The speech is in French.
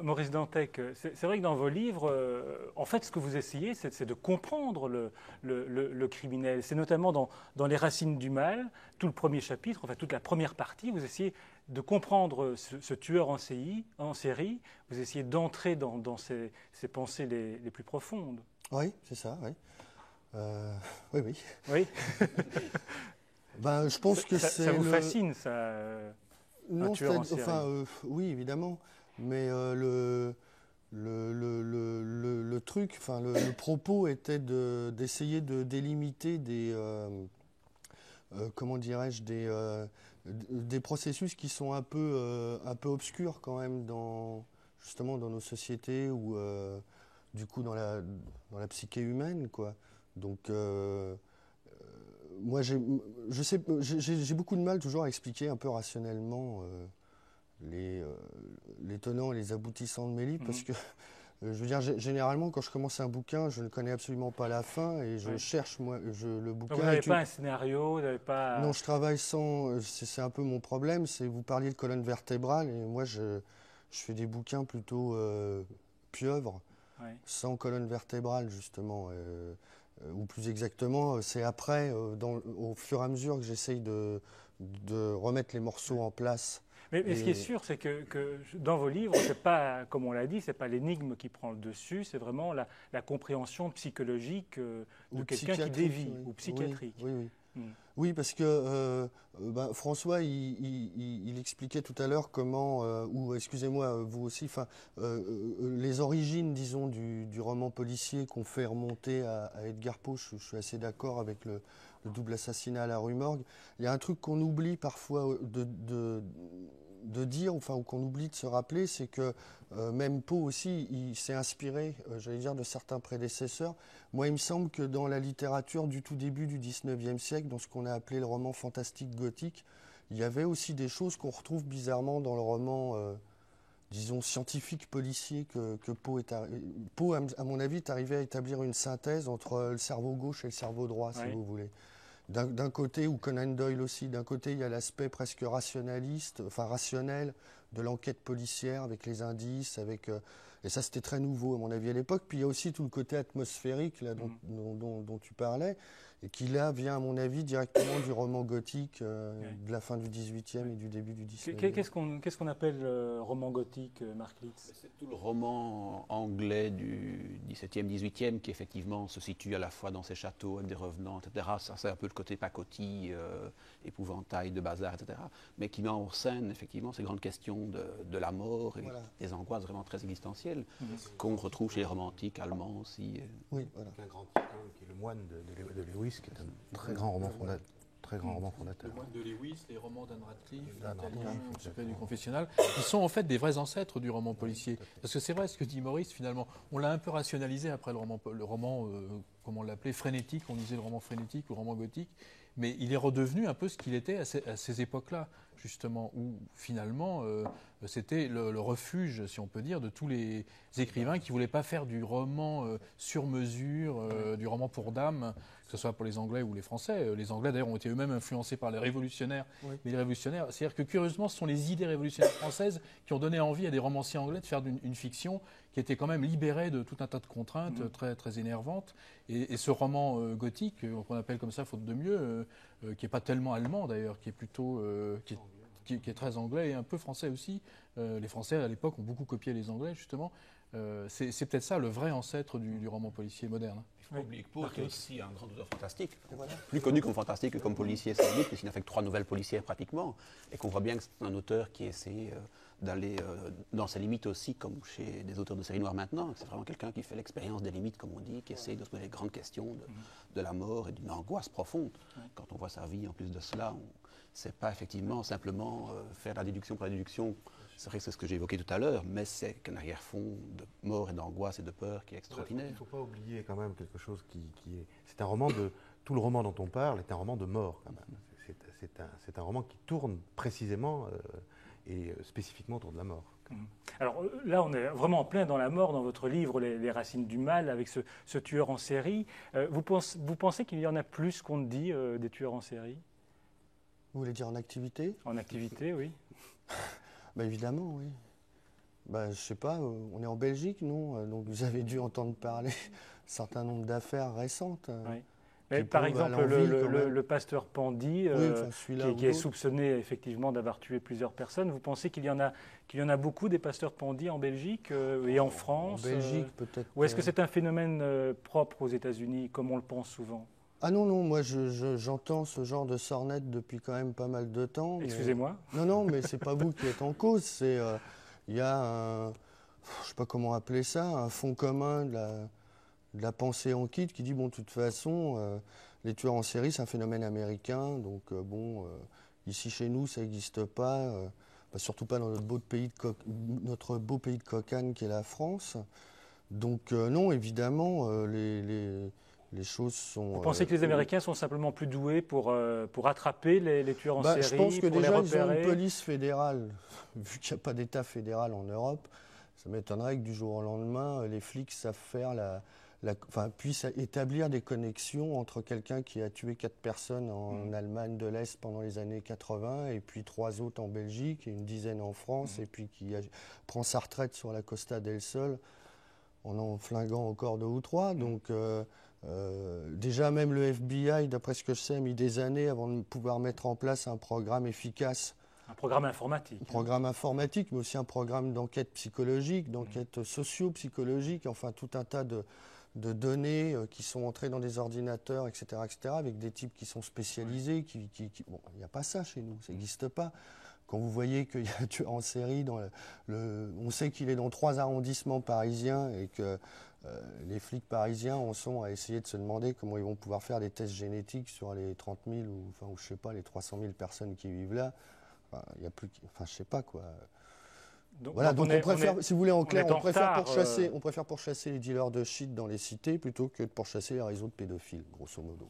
Maurice Dantec, c'est vrai que dans vos livres, en fait, ce que vous essayez, c'est de comprendre le criminel. C'est notamment dans Les Racines du Mal, tout le premier chapitre, enfin toute la première partie, vous essayez de comprendre ce tueur en série, vous essayez d'entrer dans ses pensées les plus profondes. Oui, c'est ça, oui. Oui, oui. Oui, Ben, je pense que ça c'est vous le... fascine, ça, un Non, tueur en série. enfin, oui, évidemment, mais le truc, enfin, le propos était d'essayer de délimiter comment dirais-je, des processus qui sont un peu obscurs quand même justement dans nos sociétés ou du coup dans la psyché humaine, quoi. Donc, moi, j'ai beaucoup de mal toujours à expliquer un peu rationnellement les, euh, les tenants et les aboutissants de mes livres parce Mhm. que, je veux dire, généralement, quand je commence un bouquin, je ne connais absolument pas la fin et je Oui. cherche, moi, le Donc vous bouquin n'avez est une... pas un scénario, vous n'avez Non, pas... je travaille sans... c'est un peu mon problème, c'est vous parliez de colonne vertébrale et moi, je fais des bouquins plutôt pieuvres, Oui. sans colonne vertébrale, justement. Ou plus exactement, c'est après, au fur et à mesure que j'essaye de remettre les morceaux en place. Mais ce qui est Et, sûr, c'est que dans vos livres, c'est pas, comme on l'a dit, c'est pas l'énigme qui prend le dessus, c'est vraiment la compréhension psychologique de ou quelqu'un qui psychiatrique, dévie, oui. ou Oui, psychiatrique. oui, oui. Hmm. Oui, parce que ben, François, il expliquait tout à l'heure comment, ou excusez-moi, vous aussi, enfin, les origines, disons, du roman policier qu'on fait remonter à Edgar Poe, je suis assez d'accord avec le double assassinat à la rue Morgue. Il y a un truc qu'on oublie parfois de dire, enfin, ou qu'on oublie de se rappeler, c'est que même Poe aussi, il s'est inspiré, j'allais dire, de certains prédécesseurs. Moi, il me semble que dans la littérature du tout début du 19e siècle, dans ce qu'on a appelé le roman fantastique gothique, il y avait aussi des choses qu'on retrouve bizarrement dans le roman, disons, scientifique policier que Poe Poe, à mon avis, est arrivé à établir une synthèse entre le cerveau gauche et le cerveau droit, si Oui. vous voulez. D'un côté, ou Conan Doyle aussi, d'un côté, il y a l'aspect presque rationaliste, enfin rationnel, de l'enquête policière avec les indices, et ça c'était très nouveau à mon avis à l'époque. Puis il y a aussi tout le côté atmosphérique là, Mhm. dont tu parlais, et qui là vient à mon avis directement du roman gothique Oui. de la fin du 18e Oui. et du début du 19e. Qu'est-ce qu'on appelle roman gothique, Mark Litz? C'est tout le roman anglais du 17e, 18e qui effectivement se situe à la fois dans ces châteaux avec des revenants, etc. Ça, c'est un peu le côté pacotille, épouvantail de bazar, etc. Mais qui met en scène effectivement ces grandes questions de la mort et Voilà. des angoisses vraiment très existentielles Mhm. qu'on retrouve chez les romantiques allemands aussi. Oui, voilà. Un grand type qui est le moine de Lewis, qui est un très grand roman fondateur. Très grand roman fondateur. Le moine de Lewis, les romans d'Anne Radcliffe, d'Anne l'italien, Radcliffe, le secret du exactement. confessionnal, qui sont en fait des vrais ancêtres du roman policier. Parce que c'est vrai ce que dit Maurice, finalement, on l'a un peu rationalisé après le roman comment on l'appelait, frénétique, on disait le roman frénétique ou le roman gothique, mais il est redevenu un peu ce qu'il était à ces époques-là, justement, où finalement c'était le refuge, si on peut dire, de tous les écrivains qui ne voulaient pas faire du roman sur mesure, du roman pour dames, que ce soit pour les Anglais ou les Français. Les Anglais, d'ailleurs, ont été eux-mêmes influencés par les révolutionnaires. Oui. Mais les révolutionnaires, c'est-à-dire que curieusement, ce sont les idées révolutionnaires françaises qui ont donné envie à des romanciers anglais de faire une fiction qui était quand même libérée de tout un tas de contraintes très, très énervantes. Et ce roman gothique, qu'on appelle comme ça, faute de mieux, qui n'est pas tellement allemand d'ailleurs, qui est plutôt... qui est très anglais et un peu français aussi. Les Français, à l'époque, ont beaucoup copié les Anglais, justement. C'est peut-être ça le vrai ancêtre du roman policier moderne. Il faut pas oublier que Poe était aussi un grand auteur fantastique, plus connu comme fantastique que comme policier, sans doute, puisqu'il n'a fait que 3 nouvelles policières pratiquement, et qu'on voit bien que c'est un auteur qui essaie d'aller dans ses limites aussi, comme chez des auteurs de séries noires maintenant. C'est vraiment quelqu'un qui fait l'expérience des limites, comme on dit, qui essaie de se poser les grandes questions de la mort et d'une angoisse profonde. Quand on voit sa vie, en plus de cela, c'est pas effectivement simplement faire la déduction pour la déduction. C'est vrai que c'est ce que j'ai évoqué tout à l'heure, mais c'est qu'un arrière-fond de mort et d'angoisse et de peur qui est extraordinaire. Il ne faut pas oublier quand même quelque chose qui est... C'est un roman de... Tout le roman dont on parle est un roman de mort quand même. C'est un roman qui tourne précisément et spécifiquement autour de la mort. Alors là, on est vraiment en plein dans la mort dans votre livre Les Racines du Mal, avec ce tueur en série. Vous pensez qu'il y en a plus qu'on ne dit des tueurs en série? Vous voulez dire en activité? En activité, oui. Bah, évidemment, oui. Bah, je sais pas, on est en Belgique, non? Donc vous avez dû entendre parler d'un certain nombre d'affaires récentes. Oui. Mais Qui par prouvent à exemple, l'envi, quand même. le pasteur Pandy, Oui, enfin, celui-là ou qui est d'autres. soupçonné effectivement d'avoir tué plusieurs personnes, vous pensez qu'il y en a beaucoup des pasteurs Pandy en Belgique et en France En Belgique, peut-être. ou est-ce que c'est un phénomène propre aux États-Unis, comme on le pense souvent? Ah non, non, moi j'entends ce genre de sornette depuis quand même pas mal de temps. Excusez-moi. Non, non, mais c'est pas vous qui êtes en cause. C'est il y a un, je sais pas comment appeler ça, un fond commun de la pensée en kit qui dit bon, de toute façon, les tueurs en série c'est un phénomène américain, donc ici chez nous ça n'existe pas, surtout pas dans notre notre beau pays de cocagne qui est la France. Donc non, évidemment, les choses sont... Vous pensez que les Américains sont simplement plus doués pour attraper les tueurs en série, je pense que pour déjà, les ils ont repérer? une police fédérale. Vu qu'il n'y a pas d'État fédéral en Europe, ça m'étonnerait que du jour au lendemain, les flics savent faire puissent établir des connexions entre quelqu'un qui a tué 4 personnes en Allemagne de l'Est pendant les années 80, et puis 3 autres en Belgique, et une dizaine en France, et puis qui prend sa retraite sur la Costa del Sol en flinguant encore 2 ou 3. Donc... déjà, même le FBI, d'après ce que je sais, a mis des années avant de pouvoir mettre en place un programme efficace. Un programme informatique. Un programme informatique, mais aussi un programme d'enquête psychologique, d'enquête socio-psychologique, enfin tout un tas de données qui sont entrées dans des ordinateurs, etc., avec des types qui sont spécialisés. Bon, il n'y a pas ça chez nous, ça n'existe pas. Quand vous voyez qu'il y a un tueur en série, on sait qu'il est dans 3 arrondissements parisiens et que les flics parisiens en sont à essayer de se demander comment ils vont pouvoir faire des tests génétiques sur les 30 000 ou je sais pas, les 300 000 personnes qui vivent là. Enfin, il y a plus, enfin, je sais pas quoi. Donc on préfère, si vous voulez en clair, on préfère pourchasser les dealers de shit dans les cités plutôt que de pourchasser les réseaux de pédophiles, grosso modo.